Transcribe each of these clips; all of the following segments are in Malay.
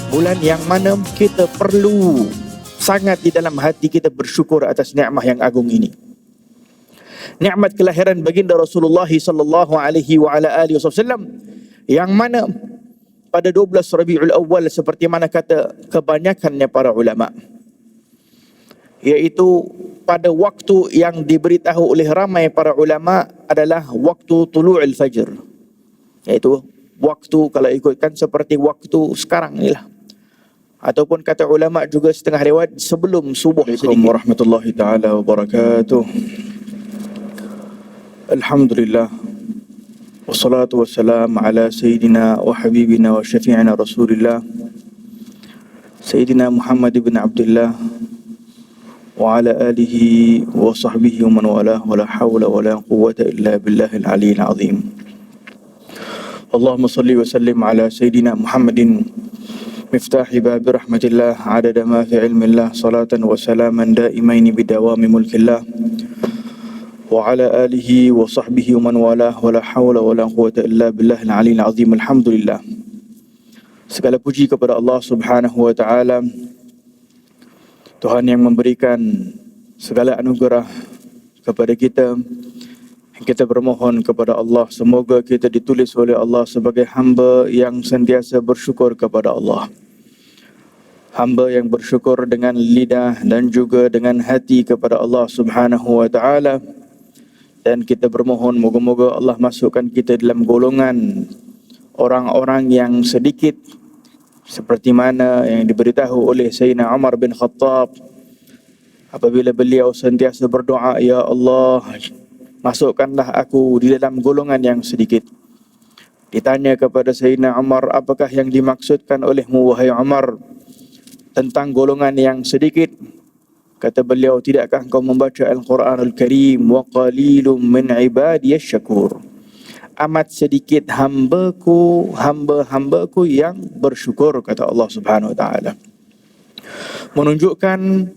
Bulan yang mana kita perlu sangat di dalam hati kita bersyukur atas nikmat yang agung ini. Nikmat kelahiran baginda Rasulullah sallallahu alaihi wa ala alihi wasallam, yang mana pada 12 Rabiul Awal seperti mana kata kebanyakannya para ulama, iaitu pada waktu yang diberitahu oleh ramai para ulama adalah waktu tulu'ul fajr, iaitu waktu, kalau ikutkan seperti waktu sekarang ni lah, ataupun kata ulama juga setengah riwayat sebelum subuh sedikit. Assalamualaikum warahmatullahi taala wabarakatuh. Alhamdulillah, wassalatu wassalam ala sayyidina wa habibina wa syafi'ina Rasulillah Sayyidina Muhammad ibn Abdullah wa ala alihi wa sahbihi wa man walah, wa la hawla wa la quwwata illa billahil aliyyil azim. Allahumma salli wa sallim ala sayyidina Muhammadin miftahi babi rahmatillah adada ma fi ilmillah, salatan wa salaman daimaini bidawami mulkillah wa ala alihi wa sahbihi wa man walah, wa la hawla wa la quwwata illa billahil aliyyil azim. Alhamdulillah, segala puji kepada Allah Subhanahu wa taala, Tuhan yang memberikan segala anugerah kepada kita. Kita bermohon kepada Allah, semoga kita ditulis oleh Allah sebagai hamba yang sentiasa bersyukur kepada Allah, hamba yang bersyukur dengan lidah dan juga dengan hati kepada Allah Subhanahu wa taala. Dan kita bermohon moga-moga Allah masukkan kita dalam golongan orang-orang yang sedikit, seperti mana yang diberitahu oleh Sayyidina Umar bin Khattab apabila beliau sentiasa berdoa, ya Allah, masukkanlah aku di dalam golongan yang sedikit. Ditanya kepada Sayyidina Umar, apakah yang dimaksudkan olehmu wahai Umar tentang golongan yang sedikit? Kata beliau, tidakkah engkau membaca Al-Quranul Karim, wa qalilum min ibadiyasy syakur, amat sedikit hamba-hambaku yang bersyukur, kata Allah Subhanahu wa taala. Menunjukkan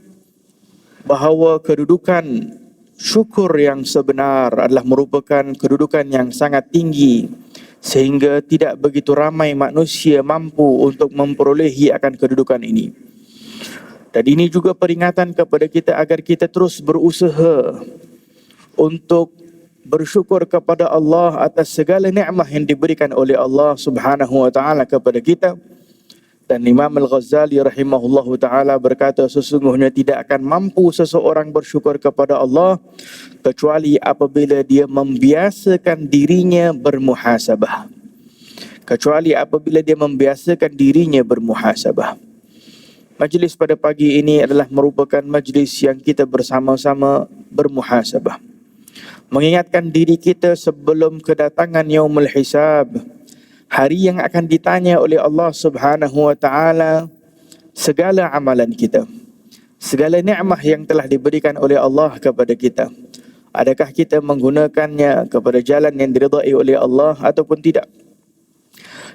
bahawa kedudukan syukur yang sebenar adalah merupakan kedudukan yang sangat tinggi, sehingga tidak begitu ramai manusia mampu untuk memperolehi akan kedudukan ini. Dan ini juga peringatan kepada kita agar kita terus berusaha untuk bersyukur kepada Allah atas segala nikmat yang diberikan oleh Allah Subhanahu wa taala kepada kita. Dan Imam Al-Ghazali rahimahullahu taala berkata, sesungguhnya tidak akan mampu seseorang bersyukur kepada Allah kecuali apabila dia membiasakan dirinya bermuhasabah. Kecuali apabila dia membiasakan dirinya bermuhasabah. Majlis pada pagi ini adalah merupakan majlis yang kita bersama-sama bermuhasabah, mengingatkan diri kita sebelum kedatangan yaumul hisab, hari yang akan ditanya oleh Allah Subhanahu wa taala segala amalan kita, segala nikmat yang telah diberikan oleh Allah kepada kita. Adakah kita menggunakannya kepada jalan yang diridai oleh Allah ataupun tidak?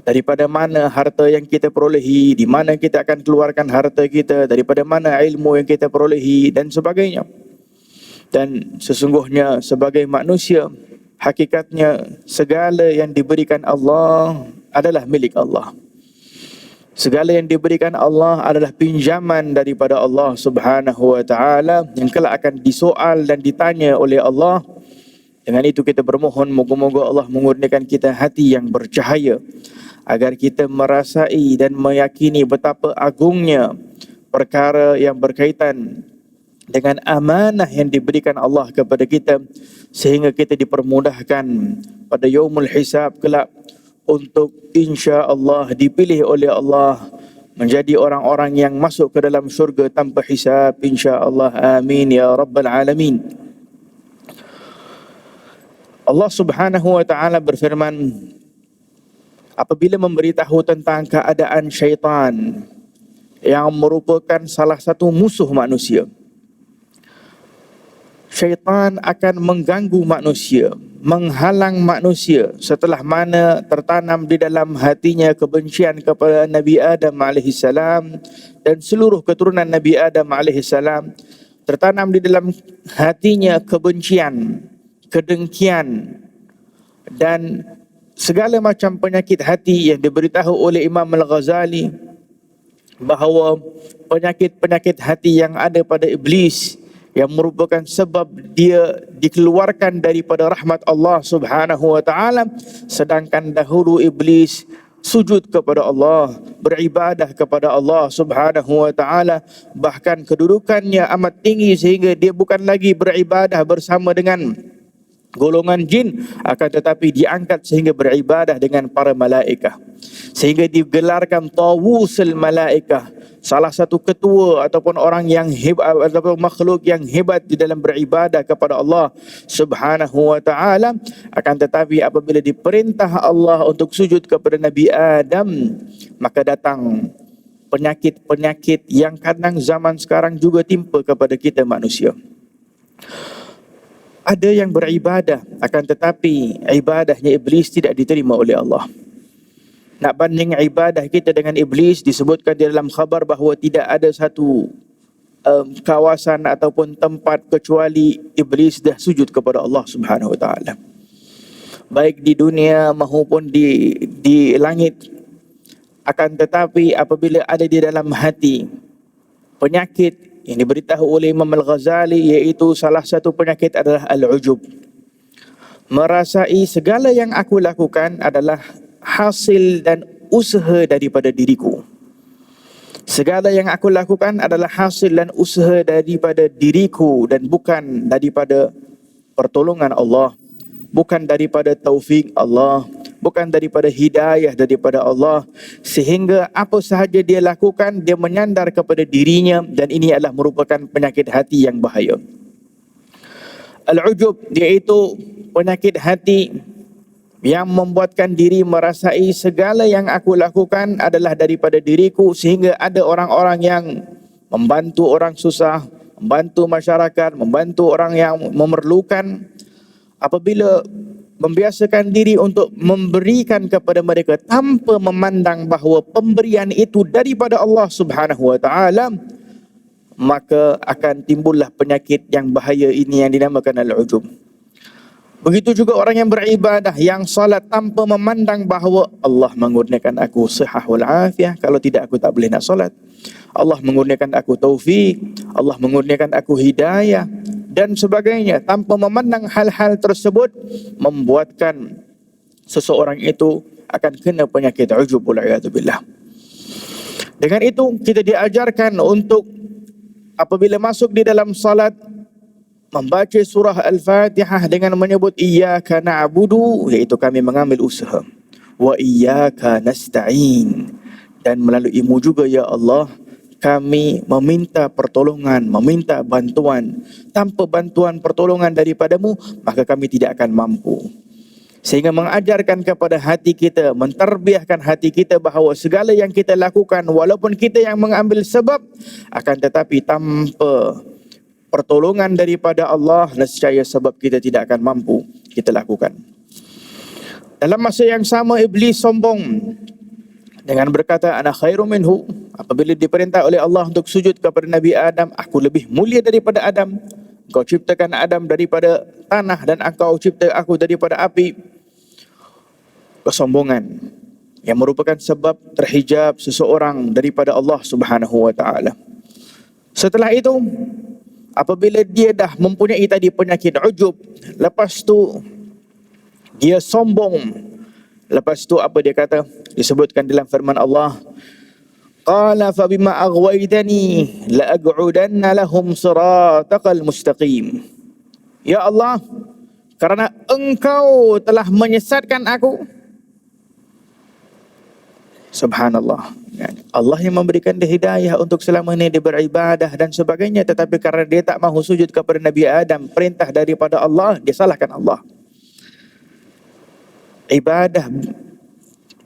Daripada mana harta yang kita perolehi, di mana kita akan keluarkan harta kita, daripada mana ilmu yang kita perolehi dan sebagainya. Dan sesungguhnya sebagai manusia, hakikatnya segala yang diberikan Allah adalah milik Allah. Segala yang diberikan Allah adalah pinjaman daripada Allah Subhanahu wa taala yang kelak akan disoal dan ditanya oleh Allah. Dengan itu kita bermohon moga-moga Allah mengurniakan kita hati yang bercahaya, agar kita merasai dan meyakini betapa agungnya perkara yang berkaitan dengan amanah yang diberikan Allah kepada kita, sehingga kita dipermudahkan pada yaumul hisab kelak untuk insya-Allah dipilih oleh Allah menjadi orang-orang yang masuk ke dalam syurga tanpa hisab, insya-Allah. Amin ya rabbal alamin. Allah Subhanahu wa taala berfirman apabila memberitahu tentang keadaan syaitan yang merupakan salah satu musuh manusia. Syaitan akan mengganggu manusia, menghalang manusia setelah mana tertanam di dalam hatinya kebencian kepada Nabi Adam AS dan seluruh keturunan Nabi Adam AS. Tertanam di dalam hatinya kebencian, kedengkian dan segala macam penyakit hati yang diberitahu oleh Imam Al-Ghazali bahawa penyakit-penyakit hati yang ada pada iblis yang merupakan sebab dia dikeluarkan daripada rahmat Allah Subhanahu wa taala, sedangkan dahulu iblis sujud kepada Allah, beribadah kepada Allah Subhanahu wa taala, bahkan kedudukannya amat tinggi sehingga dia bukan lagi beribadah bersama dengan golongan jin, akan tetapi diangkat sehingga beribadah dengan para malaikah, sehingga digelarkan tawusul malaikah, salah satu ketua ataupun orang yang hebat ataupun makhluk yang hebat di dalam beribadah kepada Allah Subhanahu wa taala. Akan tetapi apabila diperintah Allah untuk sujud kepada Nabi Adam, maka datang penyakit-penyakit yang kadang zaman sekarang juga timpa kepada kita manusia. Ada yang beribadah, akan tetapi ibadahnya iblis tidak diterima oleh Allah. Nak banding ibadah kita dengan iblis, disebutkan di dalam khabar bahawa tidak ada satu kawasan ataupun tempat kecuali iblis dah sujud kepada Allah Subhanahu wa taala. Baik di dunia maupun di langit. Akan tetapi apabila ada di dalam hati penyakit yang diberitahu oleh Imam Al-Ghazali, iaitu salah satu penyakit adalah al-ujub. Merasai segala yang aku lakukan adalah hasil dan usaha daripada diriku. Segala yang aku lakukan adalah hasil dan usaha daripada diriku dan bukan daripada pertolongan Allah, bukan daripada taufik Allah, bukan daripada hidayah daripada Allah, sehingga apa sahaja dia lakukan dia menyandar kepada dirinya, dan ini adalah merupakan penyakit hati yang bahaya. Al-ujub iaitu penyakit hati yang membuatkan diri merasai segala yang aku lakukan adalah daripada diriku, sehingga ada orang-orang yang membantu orang susah, membantu masyarakat, membantu orang yang memerlukan, apabila membiasakan diri untuk memberikan kepada mereka tanpa memandang bahawa pemberian itu daripada Allah Subhanahu wa taala, maka akan timbullah penyakit yang bahaya ini yang dinamakan al-ujub. Begitu juga orang yang beribadah, yang salat tanpa memandang bahawa Allah mengurniakan aku sihah wal afiah, kalau tidak aku tak boleh nak salat. Allah mengurniakan aku taufik, Allah mengurniakan aku hidayah dan sebagainya. Tanpa memandang hal-hal tersebut membuatkan seseorang itu akan kena penyakit ujub wal'iyadzubillah. Dengan itu kita diajarkan untuk apabila masuk di dalam salat membaca surah Al-Fatihah dengan menyebut iyyaka na'budu, iaitu kami mengambil usaha, wa iyyaka nasta'in, dan melaluimu juga ya Allah kami meminta pertolongan, meminta bantuan. Tanpa bantuan pertolongan daripadamu maka kami tidak akan mampu. Sehingga mengajarkan kepada hati kita, menterbiahkan hati kita bahawa segala yang kita lakukan, walaupun kita yang mengambil sebab, akan tetapi tanpa pertolongan daripada Allah, nescaya sebab kita tidak akan mampu kita lakukan. Dalam masa yang sama iblis sombong dengan berkata ana khairum minhu. Apabila diperintah oleh Allah untuk sujud kepada Nabi Adam, aku lebih mulia daripada Adam. Kau ciptakan Adam daripada tanah dan engkau cipta aku daripada api. Kesombongan yang merupakan sebab terhijab seseorang daripada Allah Subhanahu wa taala. Setelah itu, apabila dia dah mempunyai tadi penyakit ujub, lepas tu dia sombong. Lepas tu apa dia kata? Disebutkan dalam firman Allah, qala fa bima aghwaytani la aq'udanna lahum siratakal mustaqim. Ya Allah, karena engkau telah menyesatkan aku. Subhanallah. Allah yang memberikan dia hidayah untuk selama ini dia beribadah dan sebagainya, tetapi karena dia tak mahu sujud kepada Nabi Adam, perintah daripada Allah, dia salahkan Allah. Ibadah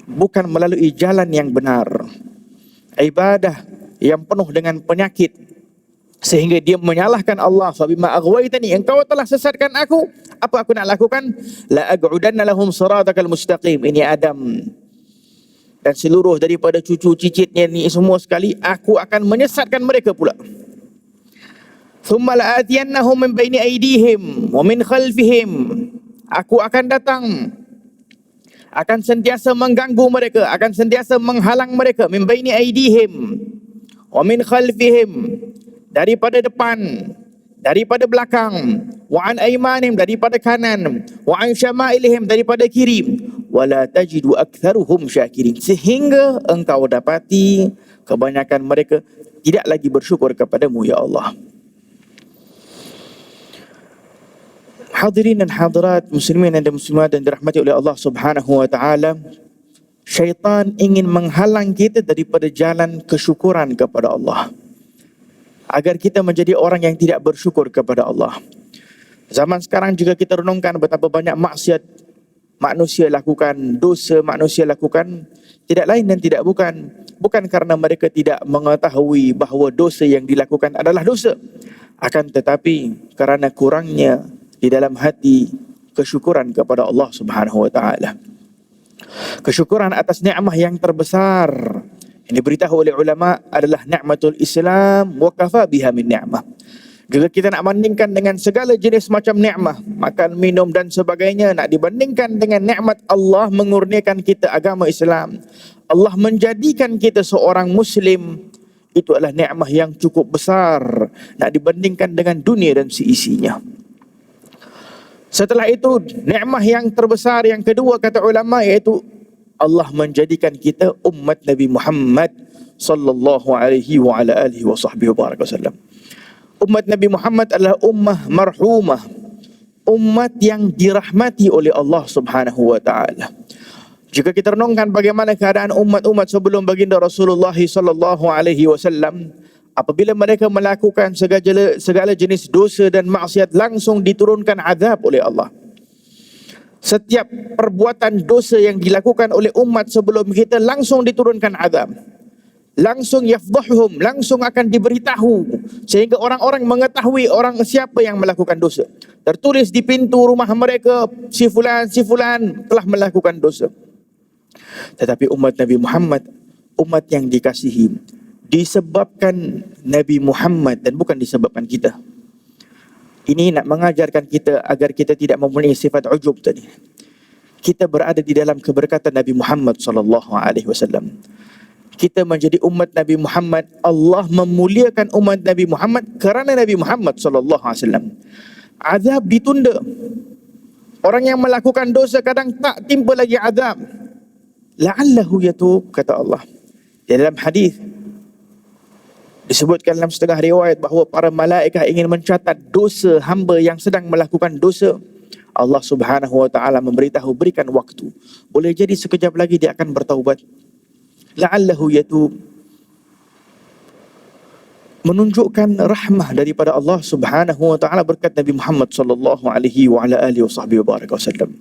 bukan melalui jalan yang benar. Ibadah yang penuh dengan penyakit sehingga dia menyalahkan Allah. Fa bima aghwaytani, engkau telah sesatkan aku, apa aku nak lakukan? La aq'udanna lahum siratakal mustaqim. Ini Adam dan seluruh daripada cucu cicitnya ni semua sekali, aku akan menyesatkan mereka pula. Thumma la'atiyannahum min baini aydihim wa min khalfihim. Aku akan datang, akan sentiasa mengganggu mereka, akan sentiasa menghalang mereka, min baini aydihim, wa min khalfihim, daripada depan, daripada belakang, wa an aymanihim, daripada kanan, wa an syama'ilihim, daripada kiri, wala tajidu aktsaruhum syakirin, sehingga engkau dapati kebanyakan mereka tidak lagi bersyukur kepadamu ya Allah. Hadirin dan hadirat, muslimin dan muslimat yang dirahmati oleh Allah Subhanahu wa taala, syaitan ingin menghalang kita daripada jalan kesyukuran kepada Allah, agar kita menjadi orang yang tidak bersyukur kepada Allah. Zaman sekarang juga kita renungkan betapa banyak maksiat manusia lakukan, dosa manusia lakukan, tidak lain dan tidak bukan karena mereka tidak mengetahui bahawa dosa yang dilakukan adalah dosa, akan tetapi kerana kurangnya di dalam hati kesyukuran kepada Allah Subhanahu wa taala. Kesyukuran atas nikmah yang terbesar yang diberitahu oleh ulama adalah nikmatul Islam wa kafa biha min ni'mah. Jika kita nak bandingkan dengan segala jenis macam nikmah, makan, minum dan sebagainya, nak dibandingkan dengan nikmat Allah mengurniakan kita agama Islam, Allah menjadikan kita seorang Muslim, itu adalah nikmah yang cukup besar nak dibandingkan dengan dunia dan seisinya. Setelah itu, nikmah yang terbesar yang kedua kata ulama, iaitu Allah menjadikan kita umat Nabi Muhammad sallallahu alaihi wa ala alihi wa sahbihi wa baraka wasallam. Umat Nabi Muhammad adalah ummah marhumah, umat yang dirahmati oleh Allah Subhanahu wa taala. Jika kita renungkan bagaimana keadaan umat-umat sebelum baginda Rasulullah sallallahu alaihi wasallam, apabila mereka melakukan segala jenis dosa dan maksiat, langsung diturunkan azab oleh Allah. Setiap perbuatan dosa yang dilakukan oleh umat sebelum kita langsung diturunkan azab. Langsung yafdhuhum, langsung akan diberitahu sehingga orang-orang mengetahui orang siapa yang melakukan dosa. Tertulis di pintu rumah mereka, si fulan telah melakukan dosa. Tetapi umat Nabi Muhammad, umat yang dikasihi, disebabkan Nabi Muhammad dan bukan disebabkan kita. Ini nak mengajarkan kita agar kita tidak mempunyai sifat ujub tadi. Kita berada di dalam keberkatan Nabi Muhammad sallallahu alaihi wasallam. Kita menjadi umat Nabi Muhammad, Allah memuliakan umat Nabi Muhammad kerana Nabi Muhammad sallallahu alaihi wasallam. Azab ditunda. Orang yang melakukan dosa kadang tak timpa lagi azab. La'allahu yatub, kata Allah. Di dalam hadis disebutkan dalam setengah riwayat bahawa para malaikat ingin mencatat dosa hamba yang sedang melakukan dosa. Allah Subhanahu wa taala memberitahu, berikan waktu. Boleh jadi sekejap lagi dia akan bertaubat. La'allahu yatub. Menunjukkan rahmah daripada Allah Subhanahu wa taala berkat Nabi Muhammad sallallahu alaihi wa ala alihi wasallam.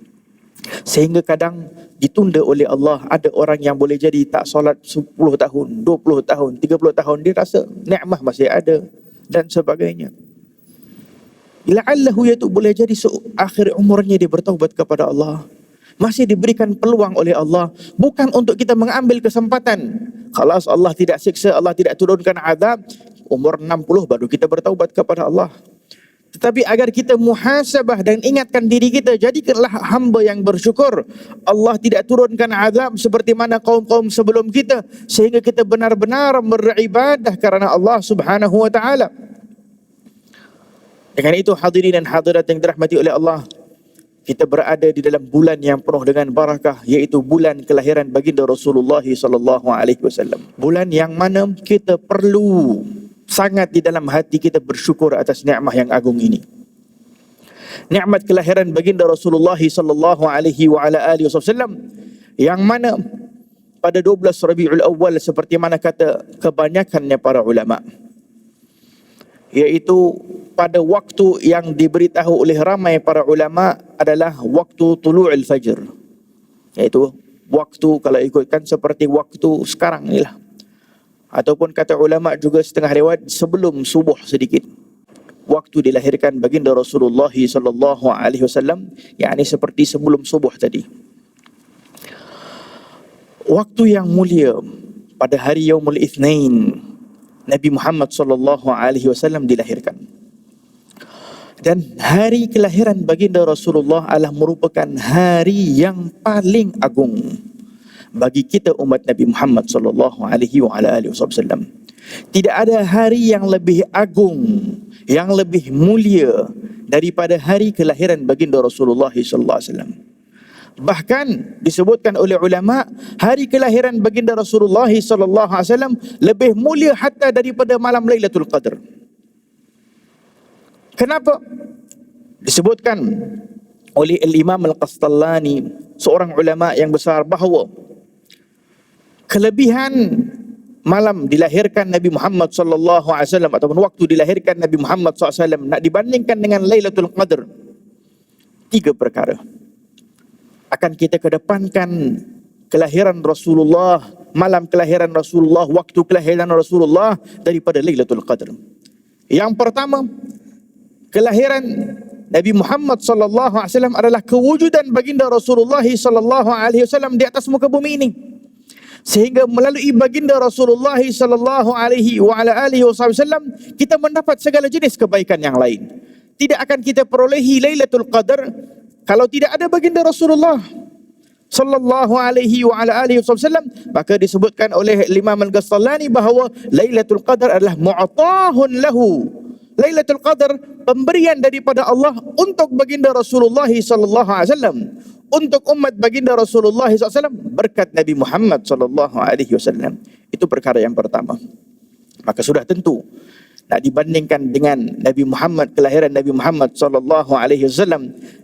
Sehingga kadang ditunda oleh Allah. Ada orang yang boleh jadi tak solat 10 tahun, 20 tahun, 30 tahun, dia rasa nikmah masih ada dan sebagainya. La'allahu yatub, boleh jadi akhir umurnya dia bertaubat kepada Allah. Masih diberikan peluang oleh Allah, bukan untuk kita mengambil kesempatan. Kalau Allah tidak siksa, Allah tidak turunkan azab, umur 60 baru kita bertaubat kepada Allah. Tetapi agar kita muhasabah dan ingatkan diri kita, jadikanlah hamba yang bersyukur. Allah tidak turunkan azab seperti mana kaum-kaum sebelum kita, sehingga kita benar-benar beribadah kerana Allah Subhanahu wa taala. Dengan itu, hadirin dan hadirat yang dirahmati oleh Allah, kita berada di dalam bulan yang penuh dengan barakah, iaitu bulan kelahiran baginda Rasulullah sallallahu alaihi wasallam. Bulan yang mana kita perlu sangat di dalam hati kita bersyukur atas nikmah yang agung ini. Nikmat kelahiran baginda Rasulullah sallallahu alaihi wa ala alihi wasallam, yang mana pada 12 Rabiul Awal seperti mana kata kebanyakannya para ulama, iaitu pada waktu yang diberitahu oleh ramai para ulama adalah waktu tulu'il fajr, iaitu waktu, kalau ikutkan seperti waktu sekarang ni lah, ataupun kata ulama juga setengah riwayat sebelum subuh sedikit, waktu dilahirkan baginda Rasulullah sallallahu alaihi wasallam, yakni seperti sebelum subuh tadi. Waktu yang mulia pada hari Yaumul Itsnain, Nabi Muhammad sallallahu alaihi wasallam dilahirkan. Dan hari kelahiran baginda Rasulullah adalah merupakan hari yang paling agung bagi kita umat Nabi Muhammad sallallahu alaihi wasallam. Tidak ada hari yang lebih agung, yang lebih mulia daripada hari kelahiran baginda Rasulullah sallallahu alaihi wasallam. Bahkan disebutkan oleh ulama, hari kelahiran baginda Rasulullah sallallahu alaihi wasallam lebih mulia hatta daripada malam Lailatul Qadar. Kenapa? Disebutkan oleh Imam Al-Qastallani, seorang ulama yang besar, bahawa kelebihan malam dilahirkan Nabi Muhammad sallallahu alaihi wasallam ataupun waktu dilahirkan Nabi Muhammad sallallahu alaihi wasallam nak dibandingkan dengan Lailatul Qadar, 3 perkara. Akan kita kedepankan kelahiran Rasulullah, malam kelahiran Rasulullah, waktu kelahiran Rasulullah daripada Lailatul Qadar. Yang pertama, kelahiran Nabi Muhammad sallallahu alaihi wasallam adalah kewujudan baginda Rasulullah sallallahu alaihi wasallam di atas muka bumi ini. Sehingga melalui baginda Rasulullah sallallahu alaihi wasallam kita mendapat segala jenis kebaikan yang lain. Tidak akan kita perolehi Lailatul Qadar kalau tidak ada baginda Rasulullah sallallahu alaihi wasallam. Maka disebutkan oleh Imam Al-Qastallani bahawa Lailatul Qadar adalah mu'tahun lahu. Lailatul Qadar pemberian daripada Allah untuk baginda Rasulullah sallallahu alaihi wasallam, untuk umat baginda Rasulullah SAW, berkat Nabi Muhammad SAW. Itu perkara yang pertama. Maka sudah tentu nak dibandingkan dengan Nabi Muhammad, kelahiran Nabi Muhammad SAW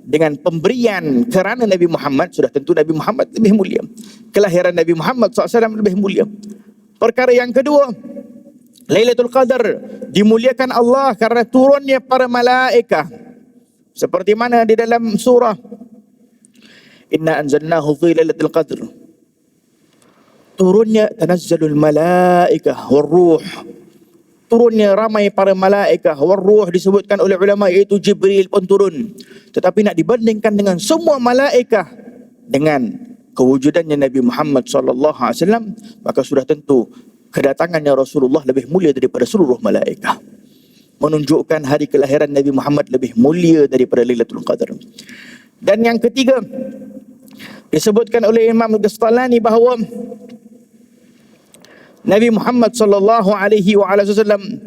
dengan pemberian kerana Nabi Muhammad, sudah tentu Nabi Muhammad lebih mulia. Kelahiran Nabi Muhammad SAW lebih mulia. Perkara yang kedua, Lailatul Qadar dimuliakan Allah karena turunnya para malaikah. Seperti mana di dalam surah Inna anzalnahu fi lailatul qadr. Turunnya tanazzalul malaikah warruh. Turunnya ramai para malaikah warruh, disebutkan oleh ulama iaitu Jibril pun turun. Tetapi nak dibandingkan dengan semua malaikah dengan kewujudannya Nabi Muhammad sallallahu alaihi wasallam, maka sudah tentu kedatangannya Rasulullah lebih mulia daripada seluruh malaikah. Menunjukkan hari kelahiran Nabi Muhammad lebih mulia daripada Lailatul Qadar. Dan yang ketiga, disebutkan oleh Imam Al-Qastallani bahawa Nabi Muhammad sallallahu alaihi wasallam,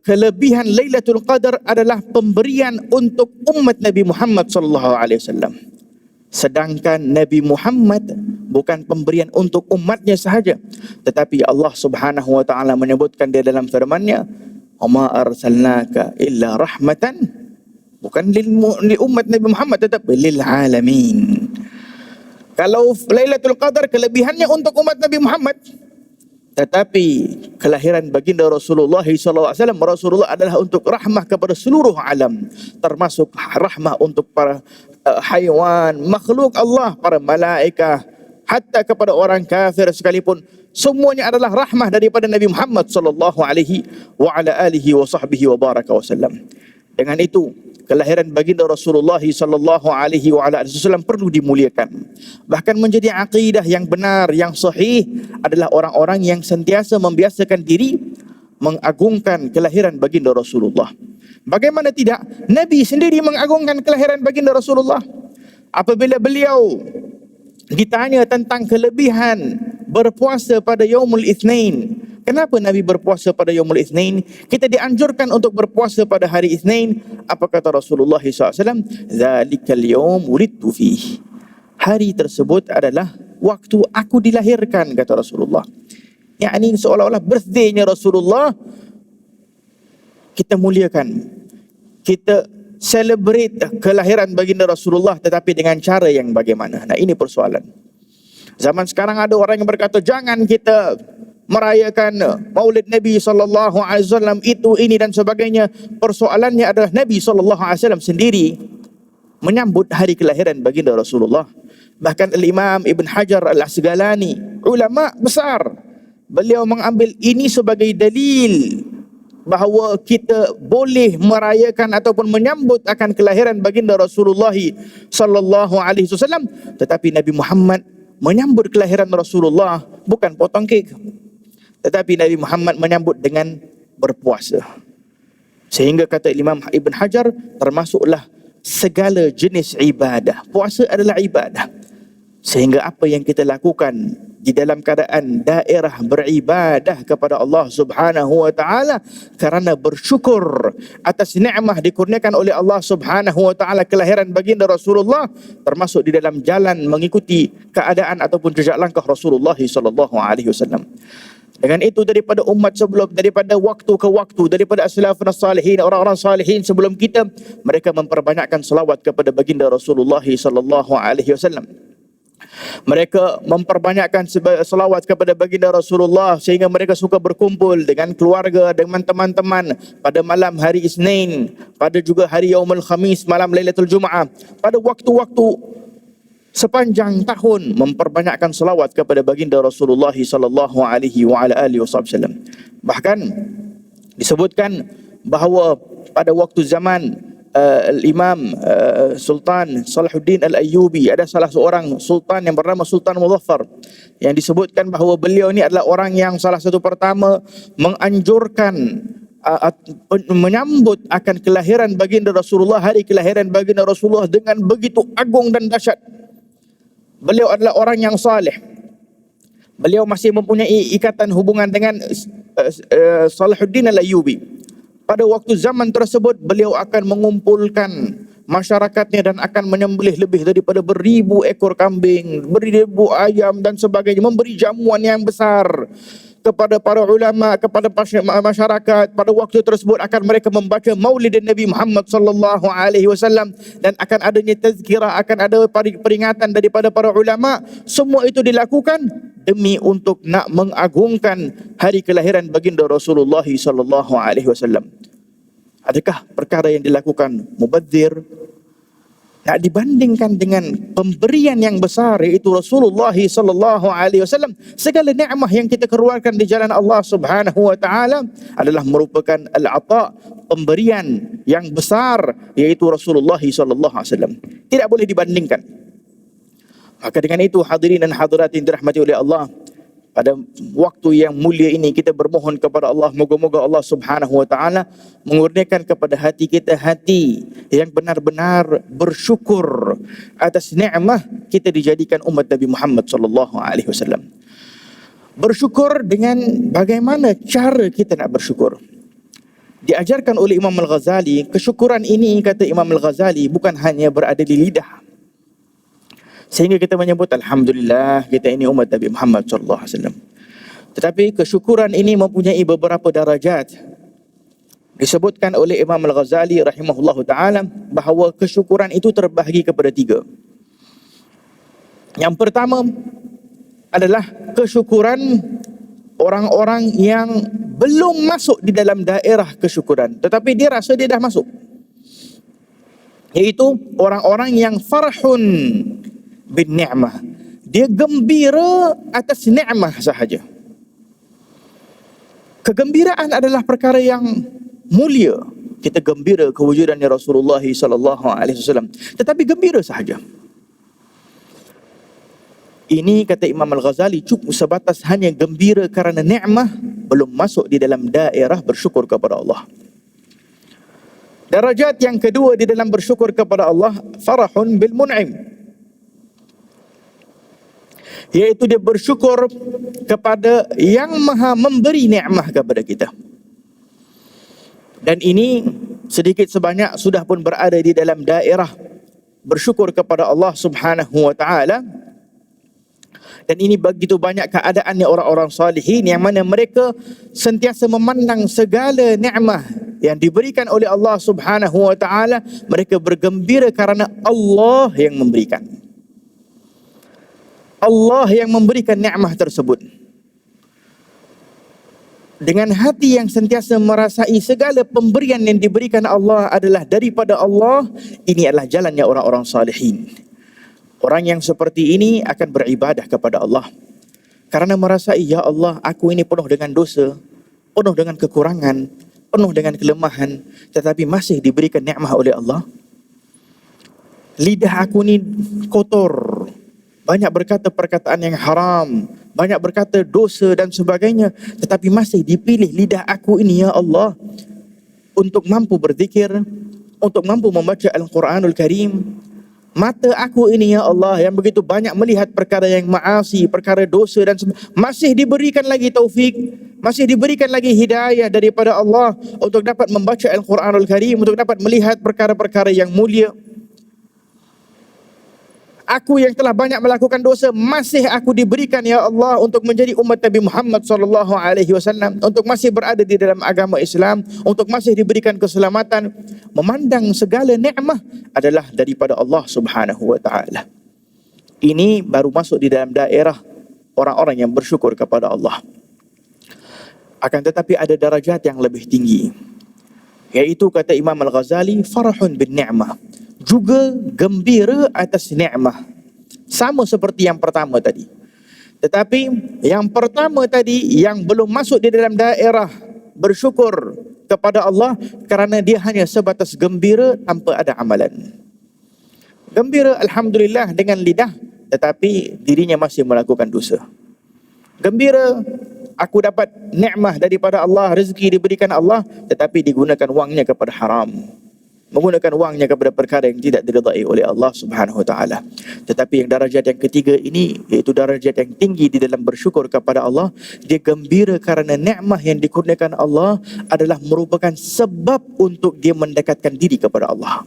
kelebihan Lailatul Qadar adalah pemberian untuk umat Nabi Muhammad sallallahu alaihi wasallam. Sedangkan Nabi Muhammad bukan pemberian untuk umatnya sahaja, tetapi Allah Subhanahu wa taala menyebutkan di dalam firman-Nya, "Wa ma arsalnaka illa rahmatan", bukan lil umat Nabi Muhammad tetapi lil alamin. Kalau Lailatul Qadar kelebihannya untuk umat Nabi Muhammad, tetapi kelahiran baginda Rasulullah SAW, Rasulullah adalah untuk rahmah kepada seluruh alam, termasuk rahmah untuk para haiwan, makhluk Allah, para malaikah, hatta kepada orang kafir sekalipun. Semuanya adalah rahmah daripada Nabi Muhammad sallallahu alaihi wasallam. Dengan itu, kelahiran baginda Rasulullah sallallahu alaihi wasallam perlu dimuliakan. Bahkan menjadi akidah yang benar, yang sahih adalah orang-orang yang sentiasa membiasakan diri mengagungkan kelahiran baginda Rasulullah. Bagaimana tidak? Nabi sendiri mengagungkan kelahiran baginda Rasulullah. Apabila beliau ditanya tentang kelebihan berpuasa pada Yaumul Itsnain, kenapa Nabi berpuasa pada Yaumul Itsnain? Kita dianjurkan untuk berpuasa pada hari Isnin. Apa kata Rasulullah SAW? Zalikal yaum wulidtu fihi. Hari tersebut adalah waktu aku dilahirkan, kata Rasulullah. Yakni seolah-olah birthday-nya Rasulullah kita muliakan. Kita celebrate kelahiran baginda Rasulullah, tetapi dengan cara yang bagaimana? Nah, ini persoalan. Zaman sekarang ada orang yang berkata jangan kita merayakan Maulid Nabi sallallahu alaihi wasallam, itu ini dan sebagainya. Persoalannya adalah Nabi sallallahu alaihi wasallam sendiri menyambut hari kelahiran baginda Rasulullah. Bahkan Imam Ibn Hajar Al-Asqalani, ulama besar, beliau mengambil ini sebagai dalil bahawa kita boleh merayakan ataupun menyambut akan kelahiran baginda Rasulullah sallallahu alaihi wasallam, tetapi Nabi Muhammad menyambut kelahiran Rasulullah bukan potong kek, tetapi Nabi Muhammad menyambut dengan berpuasa. Sehingga kata Imam Ibn Hajar, termasuklah segala jenis ibadah. Puasa adalah ibadah. Sehingga apa yang kita lakukan di dalam keadaan daerah beribadah kepada Allah Subhanahu wa taala kerana bersyukur atas nikmat dikurniakan oleh Allah Subhanahu wa taala kelahiran baginda Rasulullah, termasuk di dalam jalan mengikuti keadaan ataupun jejak langkah Rasulullah sallallahu alaihi wasallam. Dengan itu daripada umat sebelum, daripada waktu ke waktu, daripada as-salafun as-salihin, orang-orang salihin sebelum kita, mereka memperbanyakkan selawat kepada baginda Rasulullah sallallahu alaihi wasallam. Mereka memperbanyakkan selawat kepada baginda Rasulullah sehingga mereka suka berkumpul dengan keluarga, dengan teman-teman pada malam hari Isnin, pada juga hari Yaumul Khamis, malam Lailatul Jumaah, pada waktu-waktu sepanjang tahun memperbanyakkan selawat kepada baginda Rasulullah sallallahu alaihi wa ala alihi wasallam. Bahkan disebutkan bahawa pada waktu zaman Imam Sultan Salahuddin Al-Ayyubi, ada salah seorang sultan yang bernama Sultan Muzaffar, yang disebutkan bahawa beliau ini adalah orang yang salah satu pertama menganjurkan menyambut akan kelahiran baginda Rasulullah, hari kelahiran baginda Rasulullah dengan begitu agung dan dahsyat. Beliau adalah orang yang saleh. Beliau masih mempunyai ikatan hubungan dengan Salahuddin Al-Ayyubi. Pada waktu zaman tersebut beliau akan mengumpulkan masyarakatnya dan akan menyembelih lebih daripada beribu ekor kambing, beribu ayam dan sebagainya, memberi jamuan yang besar kepada para ulama, kepada masyarakat. Pada waktu tersebut akan mereka membaca Maulid Nabi Muhammad sallallahu alaihi wasallam dan akan adanya tazkirah, akan ada peringatan daripada para ulama. Semua itu dilakukan demi untuk nak mengagungkan hari kelahiran baginda Rasulullah sallallahu alaihi wasallam. Adakah perkara yang dilakukan mubadzir nak dibandingkan dengan pemberian yang besar, iaitu Rasulullah sallallahu alaihi wasallam? Segala nikmat yang kita keluarkan di jalan Allah Subhanahu wa taala adalah merupakan al-ata, pemberian yang besar, iaitu Rasulullah sallallahu alaihi wasallam. Tidak boleh dibandingkan. Maka dengan itu hadirin dan hadirat yang dirahmati oleh Allah, pada waktu yang mulia ini kita bermohon kepada Allah, moga-moga Allah Subhanahu wa taala mengurniakan kepada hati kita hati yang benar-benar bersyukur atas nikmat kita dijadikan umat Nabi Muhammad sallallahu alaihi wasallam. Bersyukur dengan bagaimana cara kita nak bersyukur. Diajarkan oleh Imam Al-Ghazali, kesyukuran ini, kata Imam Al-Ghazali, bukan hanya berada di lidah sehingga kita menyebut alhamdulillah kita ini umat Nabi Muhammad sallallahu alaihi wasallam. Tetapi kesyukuran ini mempunyai beberapa darajat. Disebutkan oleh Imam Al-Ghazali rahimahullahu taala bahawa kesyukuran itu terbahagi kepada 3. Yang pertama adalah kesyukuran orang-orang yang belum masuk di dalam daerah kesyukuran tetapi dia rasa dia dah masuk, iaitu orang-orang yang farhun bin ni'mah, dia gembira atas ni'mah sahaja. Kegembiraan adalah perkara yang mulia. Kita gembira kewujudannya Rasulullah sallallahu alaihi wasallam, tetapi gembira sahaja. Ini kata Imam Al-Ghazali cukup sebatas hanya gembira kerana ni'mah, belum masuk di dalam daerah bersyukur kepada Allah. Darajat yang kedua di dalam bersyukur kepada Allah, farahun bil mun'im, iaitu dia bersyukur kepada yang maha memberi nikmat kepada kita. Dan ini sedikit sebanyak sudah pun berada di dalam daerah bersyukur kepada Allah Subhanahu wa taala. Dan ini begitu banyak keadaannya orang-orang salihin yang mana mereka sentiasa memandang segala nikmat yang diberikan oleh Allah Subhanahu wa taala, mereka bergembira kerana Allah yang memberikan. Allah yang memberikan nikmat tersebut. Dengan hati yang sentiasa merasai segala pemberian yang diberikan Allah adalah daripada Allah, ini adalah jalannya orang-orang salihin. Orang yang seperti ini akan beribadah kepada Allah karena merasai, ya Allah, aku ini penuh dengan dosa, penuh dengan kekurangan, penuh dengan kelemahan, tetapi masih diberikan nikmat oleh Allah. Lidah aku ini kotor, banyak berkata perkataan yang haram, banyak berkata dosa dan sebagainya, tetapi masih dipilih lidah aku ini, ya Allah, untuk mampu berzikir, untuk mampu membaca Al-Quranul Karim, Mata aku ini ya Allah yang begitu banyak melihat perkara yang maasi, perkara dosa dan masih diberikan lagi taufik, masih diberikan lagi hidayah daripada Allah untuk dapat membaca Al-Quranul Karim, untuk dapat melihat perkara-perkara yang mulia. Aku yang telah banyak melakukan dosa, masih aku diberikan ya Allah untuk menjadi umat Nabi Muhammad sallallahu alaihi wasallam, untuk masih berada di dalam agama Islam, untuk masih diberikan keselamatan. Memandang segala nikmat adalah daripada Allah Subhanahu wa taala. Ini baru masuk di dalam daerah orang-orang yang bersyukur kepada Allah. Akan tetapi ada darajat yang lebih tinggi, yaitu kata Imam Al-Ghazali, farahun bin ni'mah, juga gembira atas nikmat. Sama seperti yang pertama tadi. Tetapi yang pertama tadi yang belum masuk di dalam daerah bersyukur kepada Allah kerana dia hanya sebatas gembira tanpa ada amalan. Gembira alhamdulillah dengan lidah, tetapi dirinya masih melakukan dosa. Gembira aku dapat nikmat daripada Allah, rezeki diberikan Allah, tetapi digunakan wangnya kepada haram, menggunakan wangnya kepada perkara yang tidak diridai oleh Allah Subhanahu wa taala. Tetapi yang darajat yang ketiga ini, iaitu darajat yang tinggi di dalam bersyukur kepada Allah, dia gembira kerana nikmat yang dikurniakan Allah adalah merupakan sebab untuk dia mendekatkan diri kepada Allah.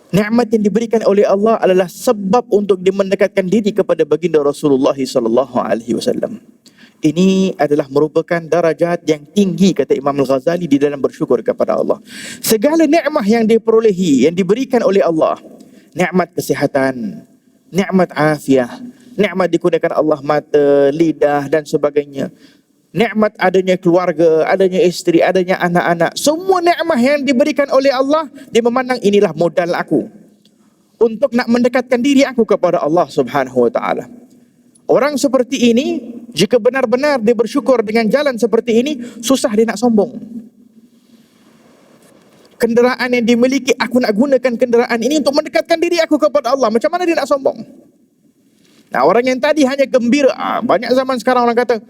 Nikmat yang diberikan oleh Allah adalah sebab untuk dia mendekatkan diri kepada baginda Rasulullah sallallahu alaihi wasallam. Ini adalah merupakan darajat yang tinggi, kata Imam Al-Ghazali, di dalam bersyukur kepada Allah. Segala nikmat yang diperolehi, yang diberikan oleh Allah, nikmat kesihatan, nikmat afiah, nikmat dikurniakan Allah mata, lidah dan sebagainya, nikmat adanya keluarga, adanya isteri, adanya anak-anak, semua nikmat yang diberikan oleh Allah, dia memandang inilah modal aku untuk nak mendekatkan diri aku kepada Allah Subhanahu wa taala. Orang seperti ini, jika benar-benar dia bersyukur dengan jalan seperti ini, susah dia nak sombong. Kenderaan yang dimiliki, aku nak gunakan kenderaan ini untuk mendekatkan diri aku kepada Allah. Macam mana dia nak sombong? Nah, orang yang tadi hanya gembira. Banyak zaman sekarang orang kata,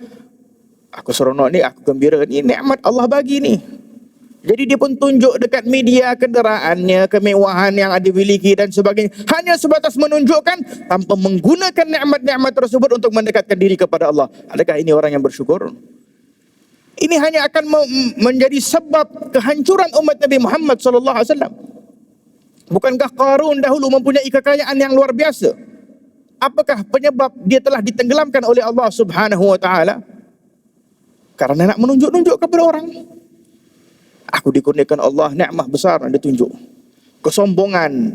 aku seronok ni, aku gembira ni, nikmat Allah bagi ni. Jadi dia pun tunjuk dekat media kenderaannya, kemewahan yang ada miliki dan sebagainya. Hanya sebatas menunjukkan tanpa menggunakan nikmat-nikmat tersebut untuk mendekatkan diri kepada Allah. Adakah ini orang yang bersyukur? Ini hanya akan menjadi sebab kehancuran umat Nabi Muhammad sallallahu alaihi wasallam. Bukankah Qarun dahulu mempunyai kekayaan yang luar biasa? Apakah penyebab dia telah ditenggelamkan oleh Allah Subhanahu wa taala? Karena nak menunjuk-nunjuk kepada orang. Aku dikurniakan Allah nikmat besar, dia tunjuk. Kesombongan,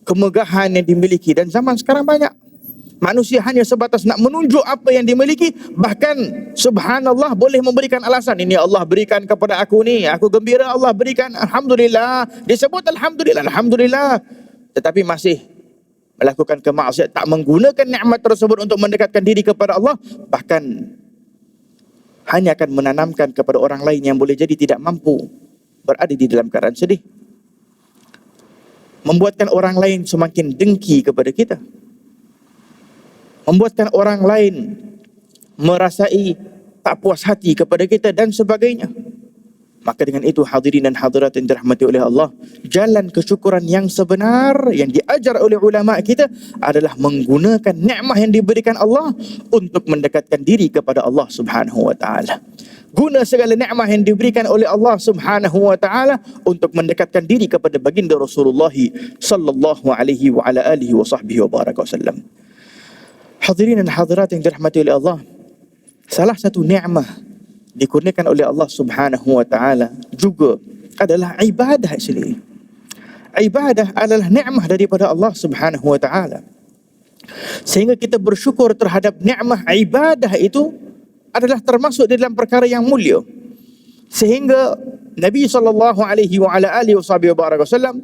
kemegahan yang dimiliki. Dan zaman sekarang banyak manusia hanya sebatas nak menunjuk apa yang dimiliki. Bahkan subhanallah boleh memberikan alasan, ini Allah berikan kepada aku ni, aku gembira Allah berikan, alhamdulillah. Dia sebut alhamdulillah, alhamdulillah, tetapi masih melakukan kemaksiatan, tak menggunakan nikmat tersebut untuk mendekatkan diri kepada Allah. Bahkan hanya akan menanamkan kepada orang lain yang boleh jadi tidak mampu, berada di dalam keadaan sedih, membuatkan orang lain semakin dengki kepada kita, membuatkan orang lain merasai tak puas hati kepada kita dan sebagainya. Maka dengan itu hadirin dan hadirat yang dirahmati oleh Allah, jalan kesyukuran yang sebenar yang diajar oleh ulama kita adalah menggunakan nikmat yang diberikan Allah untuk mendekatkan diri kepada Allah Subhanahu wa taala. Guna segala nikmat yang diberikan oleh Allah Subhanahu wa taala untuk mendekatkan diri kepada baginda Rasulullah sallallahu alaihi wa ala alihi wa sahbihi wa baraka wasallam. Hadirin dan hadirat yang dirahmati oleh Allah, salah satu nikmat dikurniakan oleh Allah Subhanahu wa taala juga adalah ibadah sendiri. Ibadah adalah nikmat daripada Allah Subhanahu wa taala. Sehingga kita bersyukur terhadap nikmat ibadah itu adalah termasuk di dalam perkara yang mulia. Sehingga Nabi sallallahu alaihi wa ala alihi wasallam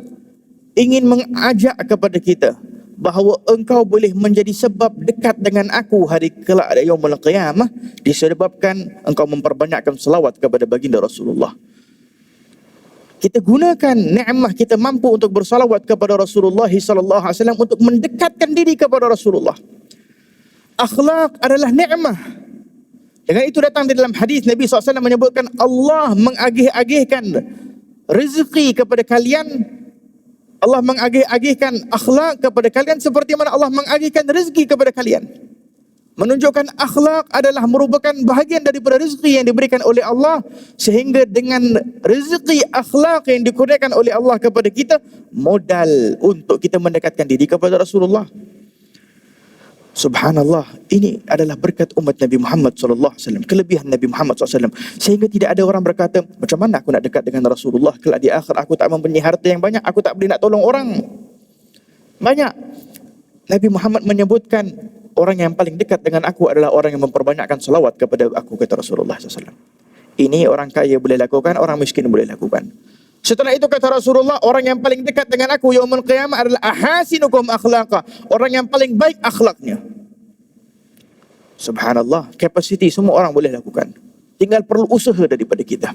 ingin mengajak kepada kita bahawa engkau boleh menjadi sebab dekat dengan aku hari kelak yaumul qiyamah disebabkan engkau memperbanyakkan selawat kepada baginda Rasulullah. Kita gunakan nikmat kita mampu untuk bersalawat kepada Rasulullah sallallahu alaihi wasallam untuk mendekatkan diri kepada Rasulullah. Akhlak adalah nikmat. Dengan itu datang di dalam hadis Nabi SAW menyebutkan Allah mengagih-agihkan rezeki kepada kalian. Allah mengagih-agihkan akhlak kepada kalian seperti mana Allah mengagihkan rezeki kepada kalian. Menunjukkan akhlak adalah merupakan bahagian daripada rezeki yang diberikan oleh Allah, sehingga dengan rezeki akhlak yang dikurniakan oleh Allah kepada kita, modal untuk kita mendekatkan diri kepada Rasulullah. Subhanallah, ini adalah berkat umat Nabi Muhammad SAW, kelebihan Nabi Muhammad SAW, sehingga tidak ada orang berkata, macam mana aku nak dekat dengan Rasulullah kelak di akhir, aku tak mempunyai harta yang banyak, aku tak boleh nak tolong orang banyak. Nabi Muhammad menyebutkan, orang yang paling dekat dengan aku adalah orang yang memperbanyakkan salawat kepada aku, kata Rasulullah SAW. Ini orang kaya boleh lakukan, orang miskin boleh lakukan. Setelah itu kata Rasulullah, orang yang paling dekat dengan aku yaumul qiyamah adalah ahasinukum akhlaqa, orang yang paling baik akhlaknya. Subhanallah, kapasiti semua orang boleh lakukan, tinggal perlu usaha daripada kita.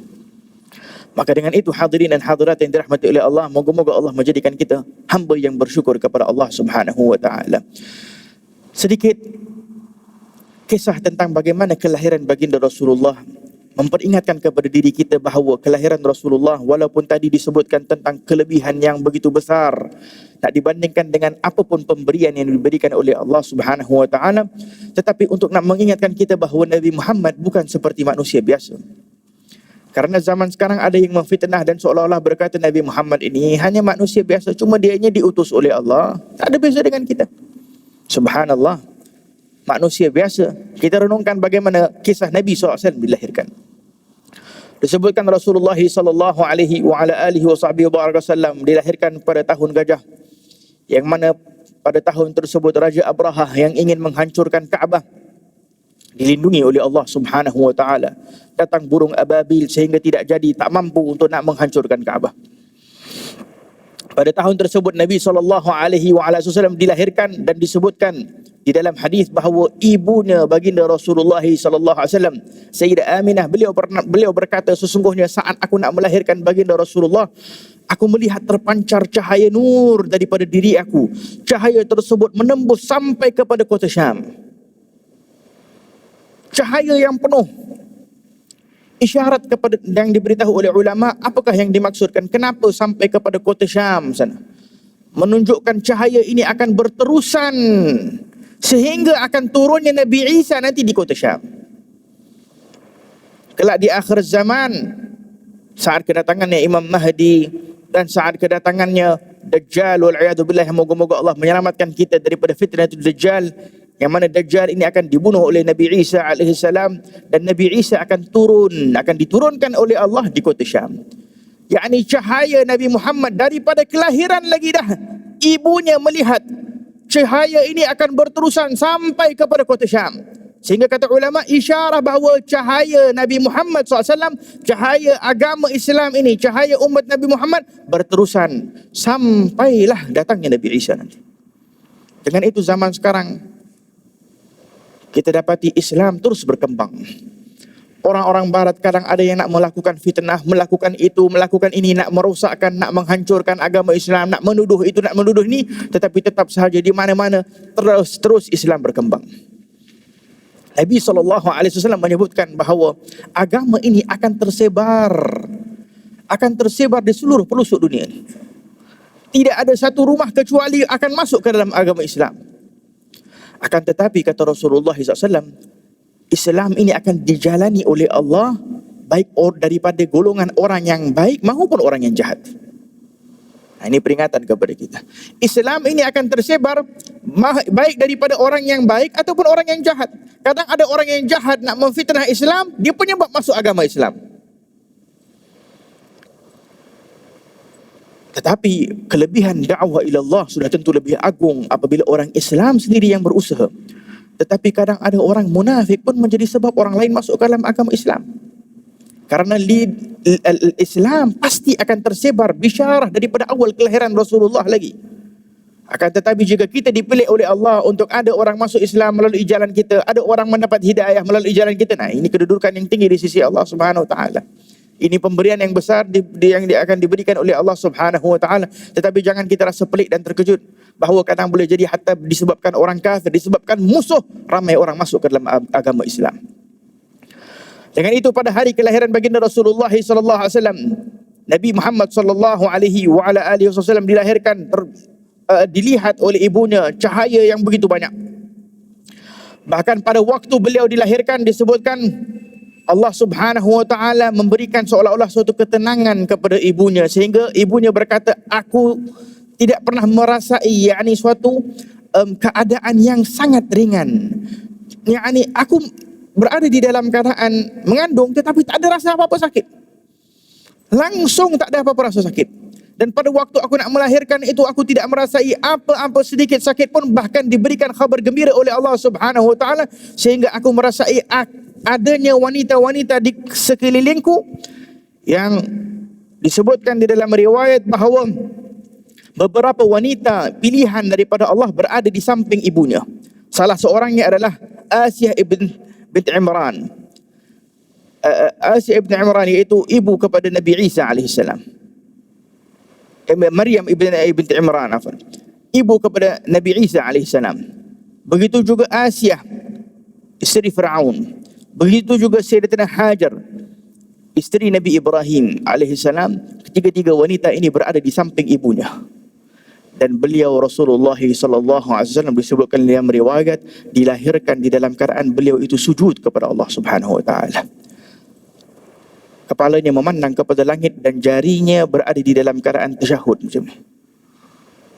Maka dengan itu hadirin dan hadirat yang dirahmati oleh Allah, moga-moga Allah menjadikan kita hamba yang bersyukur kepada Allah Subhanahu wa taala. Sedikit kisah tentang bagaimana kelahiran baginda Rasulullah memperingatkan kepada diri kita bahawa kelahiran Rasulullah, walaupun tadi disebutkan tentang kelebihan yang begitu besar, tak dibandingkan dengan apapun pemberian yang diberikan oleh Allah Subhanahu wa taala, tetapi untuk nak mengingatkan kita bahawa Nabi Muhammad bukan seperti manusia biasa. Karena zaman sekarang ada yang memfitnah dan seolah-olah berkata Nabi Muhammad ini hanya manusia biasa, cuma dia ini diutus oleh Allah, tak ada beza dengan kita. Subhanallah, manusia biasa. Kita renungkan bagaimana kisah Nabi SAW dilahirkan. Disebutkan Rasulullah SAW dilahirkan pada tahun gajah, yang mana pada tahun tersebut Raja Abrahah yang ingin menghancurkan Kaabah dilindungi oleh Allah Subhanahu wa taala. Datang burung ababil sehingga tidak jadi, tak mampu untuk nak menghancurkan Kaabah. Pada tahun tersebut Nabi SAW dilahirkan, dan disebutkan di dalam hadis bahawa ibunya baginda Rasulullah SAW, Sayyidah Aminah, beliau berkata, sesungguhnya saat aku nak melahirkan baginda Rasulullah, aku melihat terpancar cahaya nur daripada diri aku. Cahaya tersebut menembus sampai kepada kota Syam. Cahaya yang penuh. Isyarat kepada yang diberitahu oleh ulama, apakah yang dimaksudkan? Kenapa sampai kepada kota Syam sana? Menunjukkan cahaya ini akan berterusan sehingga akan turunnya Nabi Isa nanti di kota Syam. Kelak di akhir zaman, saat kedatangannya Imam Mahdi dan saat kedatangannya Dajjal, wal'iyadzubillah, moga-moga Allah menyelamatkan kita daripada fitnatul Dajjal, yang mana Dajjal ini akan dibunuh oleh Nabi Isa alaihissalam, dan Nabi Isa akan diturunkan oleh Allah di kota Syam. Yakni cahaya Nabi Muhammad daripada kelahiran lagi dah ibunya melihat cahaya ini akan berterusan sampai kepada kota Syam. Sehingga kata ulama, isyarah bahawa cahaya Nabi Muhammad SAW, cahaya agama Islam ini, cahaya umat Nabi Muhammad berterusan sampailah datangnya Nabi Isa nanti. Dengan itu zaman sekarang kita dapati Islam terus berkembang. Orang-orang barat kadang ada yang nak melakukan fitnah, melakukan itu, melakukan ini, nak merosakkan, nak menghancurkan agama Islam, nak menuduh itu, nak menuduh ini, tetapi tetap sahaja di mana-mana terus Islam berkembang. Nabi SAW menyebutkan bahawa agama ini akan tersebar di seluruh pelosok dunia. Tidak ada satu rumah kecuali akan masuk ke dalam agama Islam. Akan tetapi kata Rasulullah SAW, Islam ini akan dijalani oleh Allah baik daripada golongan orang yang baik maupun orang yang jahat. Nah, ini peringatan kepada kita. Islam ini akan tersebar baik daripada orang yang baik ataupun orang yang jahat. Kadang ada orang yang jahat nak memfitnah Islam, dia penyebab masuk agama Islam. Tetapi kelebihan dakwah ilallah sudah tentu lebih agung apabila orang Islam sendiri yang berusaha. Tetapi kadang ada orang munafik pun menjadi sebab orang lain masuk ke dalam agama Islam. Karena Islam pasti akan tersebar bisyarah daripada awal kelahiran Rasulullah lagi. Akan tetapi jika kita dipilih oleh Allah untuk ada orang masuk Islam melalui jalan kita, ada orang mendapat hidayah melalui jalan kita, nah ini kedudukan yang tinggi di sisi Allah Subhanahu wa taala. Ini pemberian yang besar yang akan diberikan oleh Allah Subhanahu wa taala. Tetapi jangan kita rasa pelik dan terkejut bahawa kadang boleh jadi hatta disebabkan orang kafir, disebabkan musuh, ramai orang masuk ke dalam agama Islam. Dengan itu pada hari kelahiran baginda Rasulullah SAW, Nabi Muhammad sallallahu alaihi wasallam dilahirkan, dilihat oleh ibunya cahaya yang begitu banyak. Bahkan pada waktu beliau dilahirkan disebutkan Allah Subhanahu wa taala memberikan seolah-olah suatu ketenangan kepada ibunya, sehingga ibunya berkata, aku tidak pernah merasai suatu keadaan yang sangat ringan. Aku berada di dalam keadaan mengandung tetapi tak ada rasa apa-apa sakit. Langsung tak ada apa-apa rasa sakit. Dan pada waktu aku nak melahirkan itu, aku tidak merasai apa-apa sedikit sakit pun, bahkan diberikan khabar gembira oleh Allah Subhanahu wa taala, sehingga aku merasai adanya wanita-wanita di sekelilingku yang disebutkan di dalam riwayat bahawa beberapa wanita pilihan daripada Allah berada di samping ibunya. Salah seorangnya adalah Asiyah bint Imran. Asiyah ibn Imran iaitu ibu kepada Nabi Isa alaihissalam. Maryam ibn Imran, ibu kepada Nabi Isa alaihissalam. Begitu juga Asiyah, isteri Firaun. Begitu juga Sayyidatina Hajar, isteri Nabi Ibrahim alaihissalam. Ketiga-tiga wanita ini berada di samping ibunya. Dan beliau Rasulullah sallallahu alaihi wasallam disebutkan dalam riwayat dilahirkan di dalam keadaan beliau itu sujud kepada Allah Subhanahu wa taala. Kepalanya memandang kepada langit dan jarinya berada di dalam keadaan tasyahud macam ni,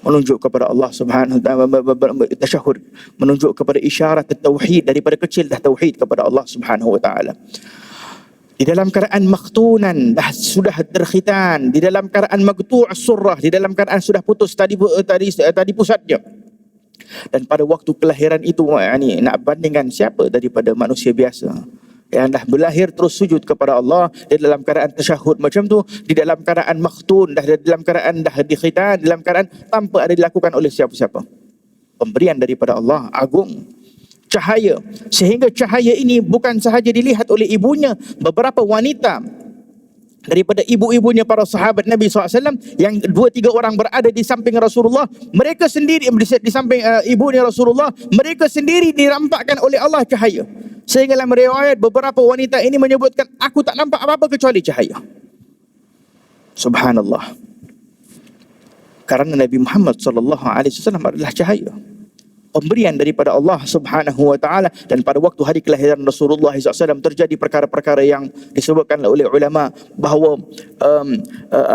menunjuk kepada Allah Subhanahu wa taala. Tasyahud menunjuk kepada isyarat tauhid, daripada kecil dah tauhid kepada Allah Subhanahu wa taala. Di dalam keadaan maktunan, dah sudah terkhitan, di dalam keadaan maqtu' surrah, di dalam keadaan sudah putus tadi pusatnya. Dan pada waktu kelahiran itu, nak bandingkan siapa daripada manusia biasa yang dah berlahir terus sujud kepada Allah di dalam keadaan tasyahud macam tu, di dalam keadaan makhtun, dah dalam keadaan dah dikhitan, dalam keadaan tanpa ada dilakukan oleh siapa-siapa. Pemberian daripada Allah agung, cahaya, sehingga cahaya ini bukan sahaja dilihat oleh ibunya. Beberapa wanita daripada ibu-ibunya para sahabat Nabi SAW yang 2-3 orang berada di samping Rasulullah, mereka sendiri di samping ibunya Rasulullah, mereka sendiri dirampakkan oleh Allah cahaya. Sehingga dalam riwayat beberapa wanita ini menyebutkan, aku tak nampak apa-apa kecuali cahaya. Subhanallah. Karena Nabi Muhammad SAW adalah cahaya, pemberian daripada Allah Subhanahu wa taala. Dan pada waktu hari kelahiran Rasulullah SAW terjadi perkara-perkara yang disebutkan oleh ulama bahawa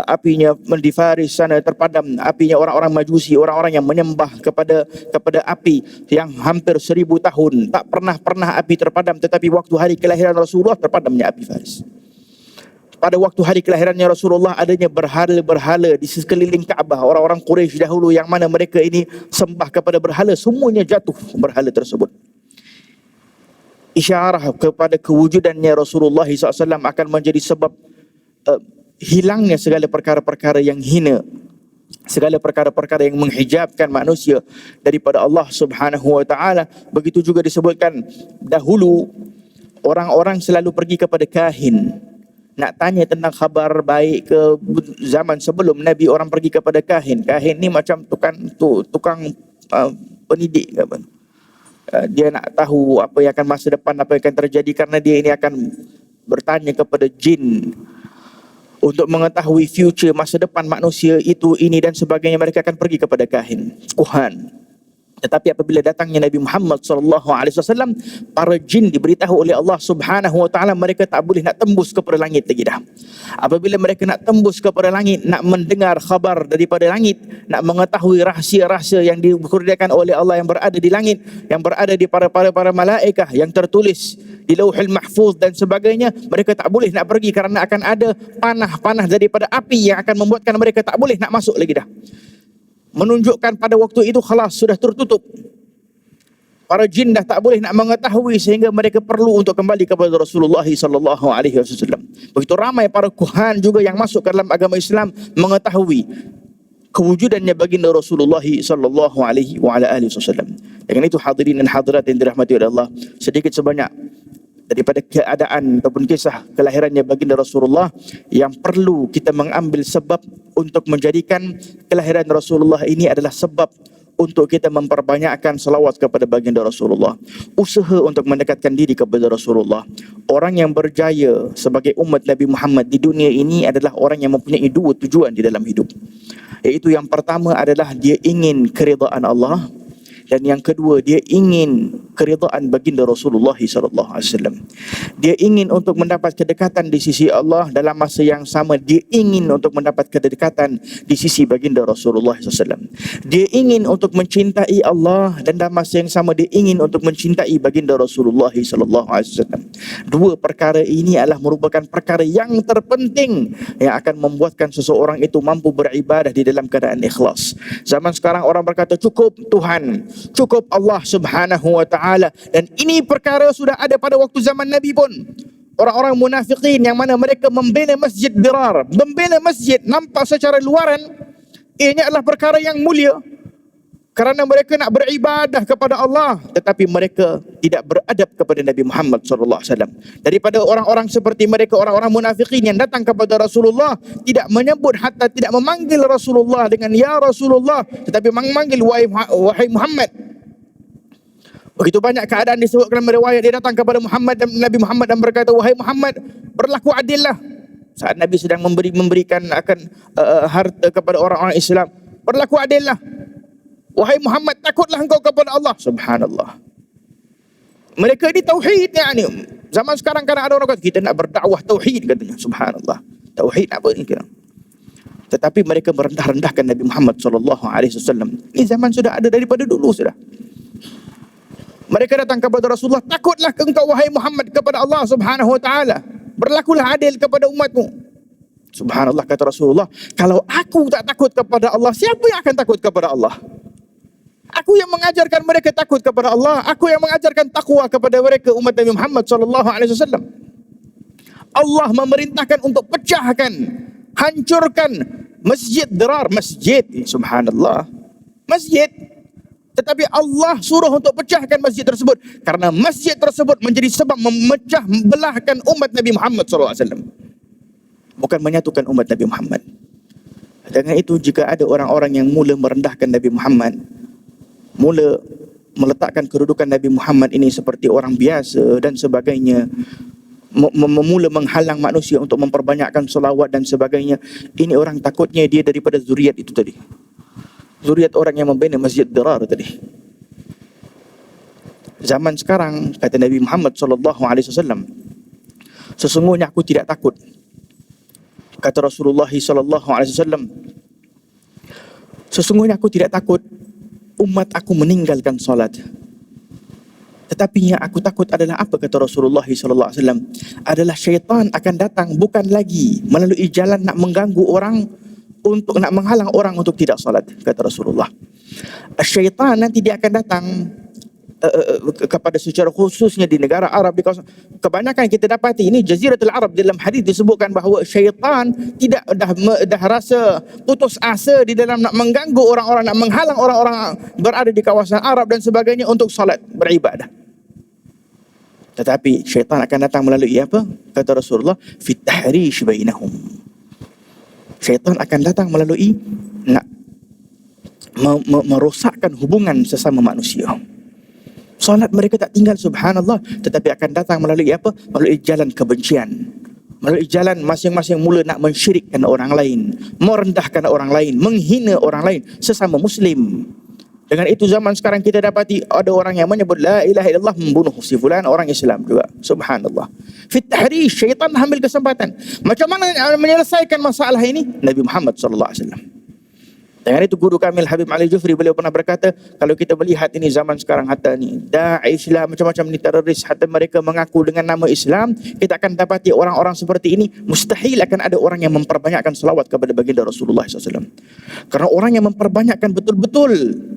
apinya di Faris sana terpadam, apinya orang-orang Majusi, orang-orang yang menyembah kepada api yang hampir 1000 tahun tak pernah api terpadam, tetapi waktu hari kelahiran Rasulullah terpadamnya api Faris. Pada waktu hari kelahirannya Rasulullah adanya berhala-berhala di sekeliling Kaabah. Orang-orang Quraisy dahulu yang mana mereka ini sembah kepada berhala, semuanya jatuh berhala tersebut. Isyarah kepada kewujudannya Rasulullah SAW akan menjadi sebab hilangnya segala perkara-perkara yang hina, segala perkara-perkara yang menghijabkan manusia daripada Allah Subhanahu wa taala. Begitu juga disebutkan dahulu orang-orang selalu pergi kepada kahin nak tanya tentang khabar baik ke. Zaman sebelum Nabi, orang pergi kepada kahin. Kahin ni macam tukang pendidik ke apa. Dia nak tahu apa yang akan masa depan, apa yang akan terjadi, karena dia ini akan bertanya kepada jin untuk mengetahui future, masa depan manusia itu, ini dan sebagainya. Mereka akan pergi kepada kahin, kuhan. Tetapi apabila datangnya Nabi Muhammad SAW, para jin diberitahu oleh Allah Subhanahu wa taala mereka tak boleh nak tembus kepada langit lagi dah. Apabila mereka nak tembus kepada langit, nak mendengar khabar daripada langit, nak mengetahui rahsia-rahsia yang dikurniakan oleh Allah yang berada di langit, yang berada di para malaikah, yang tertulis di Lauhul Mahfuz dan sebagainya, mereka tak boleh nak pergi kerana akan ada panah-panah daripada api yang akan membuatkan mereka tak boleh nak masuk lagi dah. Menunjukkan pada waktu itu khalas, sudah tertutup. Para jin dah tak boleh nak mengetahui, sehingga mereka perlu untuk kembali kepada Rasulullah sallallahu alaihi wasallam. Begitu ramai para kuhan juga yang masuk ke dalam agama Islam mengetahui kewujudannya baginda Rasulullah sallallahu alaihi wasallam. Dengan itu hadirin dan hadirat yang dirahmati oleh Allah, sedikit sebanyak daripada keadaan ataupun kisah kelahirannya baginda Rasulullah yang perlu kita mengambil sebab untuk menjadikan kelahiran Rasulullah ini adalah sebab untuk kita memperbanyakkan salawat kepada baginda Rasulullah. Usaha untuk mendekatkan diri kepada Rasulullah. Orang yang berjaya sebagai umat Nabi Muhammad di dunia ini adalah orang yang mempunyai dua tujuan di dalam hidup. Iaitu yang pertama adalah dia ingin keridaan Allah, dan yang kedua dia ingin keridaan baginda Rasulullah sallallahu alaihi wasallam. Dia ingin untuk mendapat kedekatan di sisi Allah, dalam masa yang sama dia ingin untuk mendapat kedekatan di sisi baginda Rasulullah sallallahu alaihi wasallam. Dia ingin untuk mencintai Allah, dan dalam masa yang sama dia ingin untuk mencintai baginda Rasulullah sallallahu alaihi wasallam. Dua perkara ini adalah merupakan perkara yang terpenting yang akan membuatkan seseorang itu mampu beribadah di dalam keadaan ikhlas. Zaman sekarang orang berkata cukup Tuhan, cukup Allah Subhanahu wa taala, dan ini perkara sudah ada pada waktu zaman Nabi pun. Orang-orang munafikin yang mana mereka membina masjid dirar, membina masjid nampak secara luaran ini adalah perkara yang mulia kerana mereka nak beribadah kepada Allah, tetapi mereka tidak beradab kepada Nabi Muhammad sallallahu alaihi wasallam. Daripada orang-orang seperti mereka, orang-orang munafikin yang datang kepada Rasulullah tidak menyebut, hatta tidak memanggil Rasulullah dengan ya Rasulullah, tetapi memanggil wahai Muhammad. Begitu banyak keadaan disebutkan dalam riwayat, dia datang kepada Muhammad dan Nabi Muhammad dan berkata, wahai Muhammad, berlaku adillah. Saat Nabi sedang memberikan akan harta kepada orang-orang Islam, berlaku adillah. Wahai Muhammad, takutlah engkau kepada Allah. Subhanallah. Mereka ini tauhid ni. Zaman sekarang kadang ada orang kata kita nak berdakwah tauhid katanya. Subhanallah. Tauhid apa ni kira? Tetapi mereka merendah-rendahkan Nabi Muhammad sallallahu alaihi wasallam. Ini zaman sudah ada daripada dulu sudah. Mereka datang kepada Rasulullah, takutlah engkau wahai Muhammad kepada Allah Subhanahu wa taala. Berlakulah adil kepada umatmu. Subhanallah, kata Rasulullah, kalau aku tak takut kepada Allah, siapa yang akan takut kepada Allah? Aku yang mengajarkan mereka takut kepada Allah. Aku yang mengajarkan takwa kepada mereka umat Nabi Muhammad sallallahu alaihi wasallam. Allah memerintahkan untuk pecahkan, hancurkan masjid dirar, masjid. Subhanallah. Masjid. Tetapi Allah suruh untuk pecahkan masjid tersebut karena masjid tersebut menjadi sebab memecah belahkan umat Nabi Muhammad sallallahu alaihi wasallam. Bukan menyatukan umat Nabi Muhammad. Dengan itu, jika ada orang-orang yang mula merendahkan Nabi Muhammad, mula meletakkan kedudukan Nabi Muhammad ini seperti orang biasa dan sebagainya, mula menghalang manusia untuk memperbanyakkan selawat dan sebagainya, ini orang takutnya dia daripada zuriat itu tadi, zuriat orang yang membina masjid dirar tadi. Zaman sekarang, kata Nabi Muhammad sallallahu alaihi wasallam, sesungguhnya aku tidak takut. Kata Rasulullah sallallahu alaihi wasallam, sesungguhnya aku tidak takut umat aku meninggalkan solat. Tetapi yang aku takut adalah apa, kata Rasulullah sallallahu alaihi wasallam? Adalah syaitan akan datang bukan lagi melalui jalan nak mengganggu orang, untuk nak menghalang orang untuk tidak solat, kata Rasulullah. Syaitan nanti dia akan datang kepada secara khususnya di negara Arab, di kawasan kebanyakan kita dapati ini Jaziratul Arab. Dalam hadis disebutkan bahawa syaitan tidak dah rasa putus asa di dalam nak mengganggu orang-orang, nak menghalang orang-orang berada di kawasan Arab dan sebagainya untuk salat beribadah. Tetapi syaitan akan datang melalui apa? Kata Rasulullah, fit tahrish bainahum. Syaitan akan datang melalui nak merosakkan hubungan sesama manusia. Solat mereka tak tinggal, subhanallah, tetapi akan datang melalui apa? Melalui jalan kebencian. Melalui jalan masing-masing mula nak mensyirikkan orang lain, merendahkan orang lain, menghina orang lain, sesama Muslim. Dengan itu zaman sekarang kita dapati ada orang yang menyebut la ilaha illallah membunuh si fulan, orang Islam juga. Subhanallah. Fit tahrish, syaitan ambil kesempatan. Macam mana menyelesaikan masalah ini? Nabi Muhammad sallallahu alaihi wasallam. Dengan itu guru kami Habib Ali Jufri, beliau pernah berkata, kalau kita melihat ini zaman sekarang, hatta ni da'i Islam macam-macam ni teroris, hatta mereka mengaku dengan nama Islam, kita akan dapati orang-orang seperti ini mustahil akan ada orang yang memperbanyakkan selawat kepada baginda Rasulullah SAW. Karena orang yang memperbanyakkan betul-betul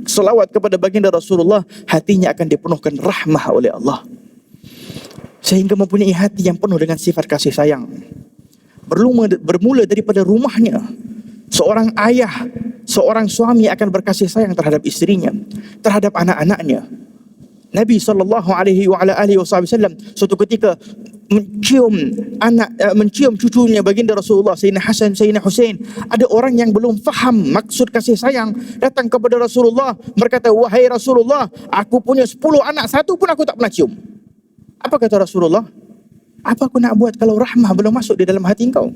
selawat kepada baginda Rasulullah, hatinya akan dipenuhkan rahmah oleh Allah, sehingga mempunyai hati yang penuh dengan sifat kasih sayang. Bermula daripada rumahnya. Seorang ayah, seorang suami akan berkasih sayang terhadap isterinya, terhadap anak-anaknya. Nabi SAW suatu ketika mencium cucunya baginda Rasulullah Sayyidina Hasan, Sayyidina Husain. Ada orang yang belum faham maksud kasih sayang, datang kepada Rasulullah berkata, wahai Rasulullah, aku punya 10 anak, satu pun aku tak pernah cium. Apa kata Rasulullah? Apa aku nak buat kalau rahmah belum masuk di dalam hati engkau?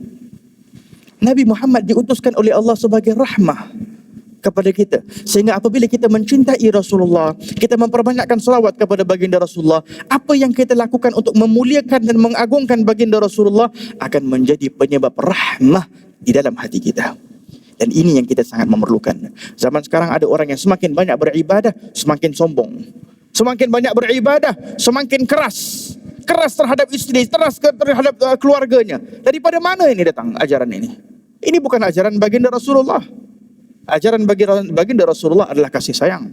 Nabi Muhammad diutuskan oleh Allah sebagai rahmah kepada kita. Sehingga apabila kita mencintai Rasulullah, kita memperbanyakkan selawat kepada baginda Rasulullah, apa yang kita lakukan untuk memuliakan dan mengagungkan baginda Rasulullah akan menjadi penyebab rahmah di dalam hati kita. Dan ini yang kita sangat memerlukan. Zaman sekarang ada orang yang semakin banyak beribadah, semakin sombong. Semakin banyak beribadah, semakin keras. Keras terhadap istri, keras terhadap keluarganya. Daripada mana ini datang ajaran ini? Ini bukan ajaran baginda Rasulullah. Ajaran baginda Rasulullah adalah kasih sayang,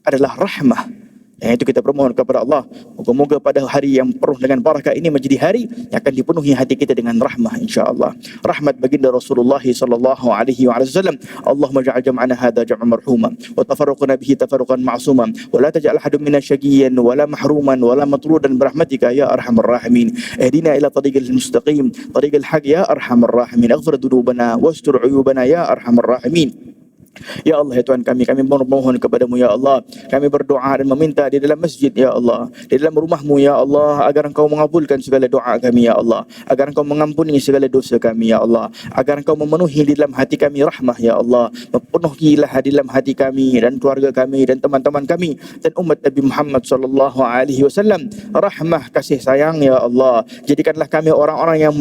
adalah rahmah. Yang itu kita bermohon kepada Allah, moga-moga pada hari yang penuh dengan barakah ini menjadi hari yang akan dipenuhi hati kita dengan rahmah, insya-Allah. Rahmat baginda Rasulullah sallallahu alaihi wasallam. Allahumma ja'al jam'ana hadha jam'an marhuma wa tafarraqna bihi tafarruqan ma'suman wa la taj'al ahadun minna syaqiyyan wa la mahruman wa la matrudan bi rahmatika ya arhamar rahimin. Ihdina ila tariqil mustaqim, tariqil haq ya arhamar rahimin. Ighfir dzunubana wastur 'uyubana ya arhamar rahimin. Ya Allah, ya Tuhan kami memohon kepadamu ya Allah. Kami berdoa dan meminta di dalam masjid ya Allah, di dalam rumahmu ya Allah, agar Engkau mengabulkan segala doa kami ya Allah, agar Engkau mengampuni segala dosa kami ya Allah, agar Engkau memenuhi di dalam hati kami rahmah ya Allah. Penuhilah di dalam hati kami dan keluarga kami dan teman-teman kami dan umat Nabi Muhammad sallallahu alaihi wasallam rahmah kasih sayang ya Allah. Jadikanlah kami orang-orang yang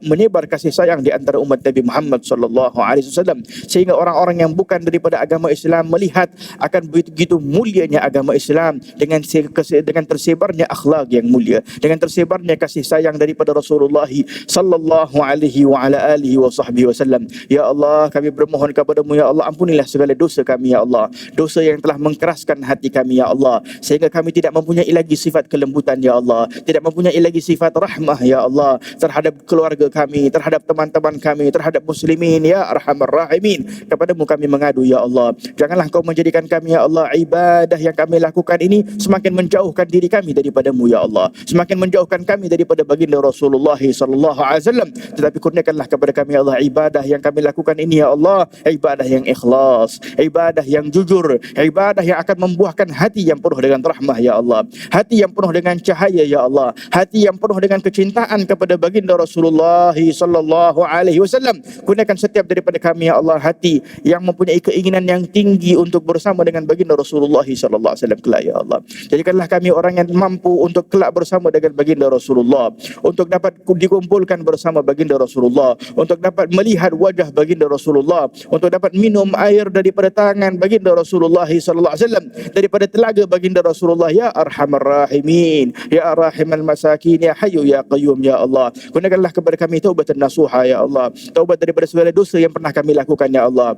menyebar kasih sayang di antara umat Nabi Muhammad sallallahu alaihi wasallam, sehingga orang-orang yang bukan daripada agama Islam melihat akan begitu mulianya agama Islam dengan tersebarnya akhlak yang mulia, dengan tersebarnya kasih sayang daripada Rasulullah sallallahu alaihi wa ala alihi wa sahbihi wasallam. Ya Allah, kami bermohon kepadamu ya Allah, ampunilah segala dosa kami ya Allah, dosa yang telah mengkeraskan hati kami ya Allah, sehingga kami tidak mempunyai lagi sifat kelembutan ya Allah, tidak mempunyai lagi sifat rahmah ya Allah terhadap keluarga kami, terhadap teman-teman kami, terhadap muslimin ya arhamar rahimin. Kepadamu kami mengadu ya Allah. Janganlah Kau menjadikan kami ya Allah, ibadah yang kami lakukan ini semakin menjauhkan diri kami daripadamu ya Allah, semakin menjauhkan kami daripada baginda Rasulullah sallallahu alaihi wasallam. Tetapi kurniakanlah kepada kami ya Allah, ibadah yang kami lakukan ini ya Allah, ibadah yang ikhlas, ibadah yang jujur, ibadah yang akan membuahkan hati yang penuh dengan rahmah ya Allah, hati yang penuh dengan cahaya ya Allah, hati yang penuh dengan kecintaan kepada baginda Rasulullah sallallahu alaihi wasallam. Kurniakan setiap daripada kami ya Allah hati yang mempunyai keinginan yang tinggi untuk bersama dengan baginda Rasulullah sallallahu alaihi wasallam kelak ya Allah. Jadikanlah kami orang yang mampu untuk kelak bersama dengan baginda Rasulullah, untuk dapat dikumpulkan bersama baginda Rasulullah, untuk dapat melihat wajah baginda Rasulullah, untuk dapat minum air daripada tangan baginda Rasulullah sallallahu alaihi wasallam, daripada telaga baginda Rasulullah ya arhamar rahimin, ya rahimal masakin, ya hayyu ya qayyum ya Allah. Gunakanlah kepada kami taubatan nasuha ya Allah, taubat daripada segala dosa yang pernah kami lakukan ya Allah,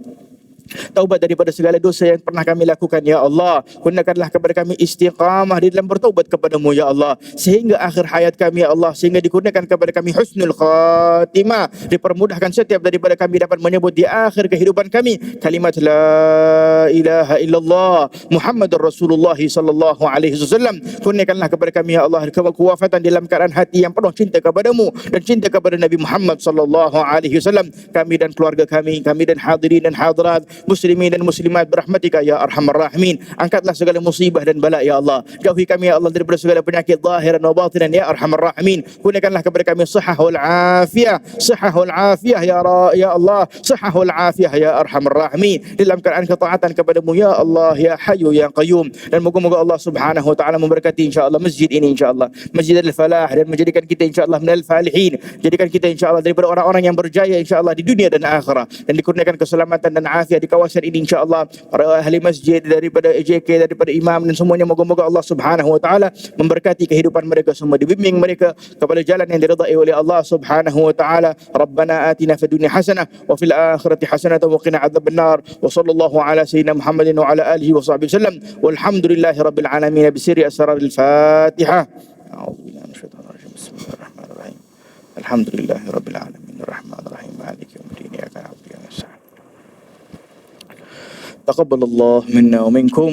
taubat daripada segala dosa yang pernah kami lakukan ya Allah. Gunakanlah kepada kami istiqamah di dalam bertaubat kepadamu ya Allah, sehingga akhir hayat kami ya Allah, sehingga dikurniakan kepada kami husnul khatimah, dipermudahkan setiap daripada kami dapat menyebut di akhir kehidupan kami kalimat la ilaha illallah Muhammadur Rasulullah sallallahu alaihi wasallam. Kurniakanlah kepada kami ya Allah kewafatan dalam keadaan hati yang penuh cinta kepadamu dan cinta kepada Nabi Muhammad sallallahu alaihi wasallam. Kami dan keluarga kami dan hadirin dan hadirat, muslimin dan muslimat berahmatika ya arhamar rahimin. Angkatlah segala musibah dan bala ya Allah, jauhi kami ya Allah daripada segala penyakit zahiran wa batinan ya arhamar rahimin. Kurniakanlah kepada kami sihahul afiyah, sihahul afiyah ya Allah, sihahul afiyah ya arhamar rahimin, dalam keadaan ketaatan kepadamu ya Allah ya hayyu ya qayyum. Dan moga-moga Allah Subhanahu wa taala memberkati insyaallah masjid ini insyaallah, Masjid Al-Falah, dan menjadikan kita insyaallah minal falihin, jadikan kita insyaallah daripada orang-orang yang berjaya insyaallah di dunia dan akhirat, dan dikurniakan keselamatan dan afiat di kawasan ini insya-Allah. Para ahli masjid daripada AJK, daripada imam dan semuanya, moga-moga Allah Subhanahu wa taala memberkati kehidupan mereka semua, dibimbing mereka kepada jalan yang diridai oleh Allah Subhanahu wa taala. Rabbana atina fid dunya hasanah wa fil akhirati hasanah wa qina adzabannar. Wa sallallahu ala sayyidina Muhammadin wa ala alihi wa sahbihi wasallam. Walhamdulillahi rabbil alamin bi sirri asraril Fatihah. A'udzu billahi minasyaitonir rajim. Bismillahirrahmanirrahim. Alhamdulillahi rabbil alamin arrahmanir rahim maliki yaumiddin iyyaka na'budu wa iyyaka nasta'in. Taqabbalallahu minna wa minkum.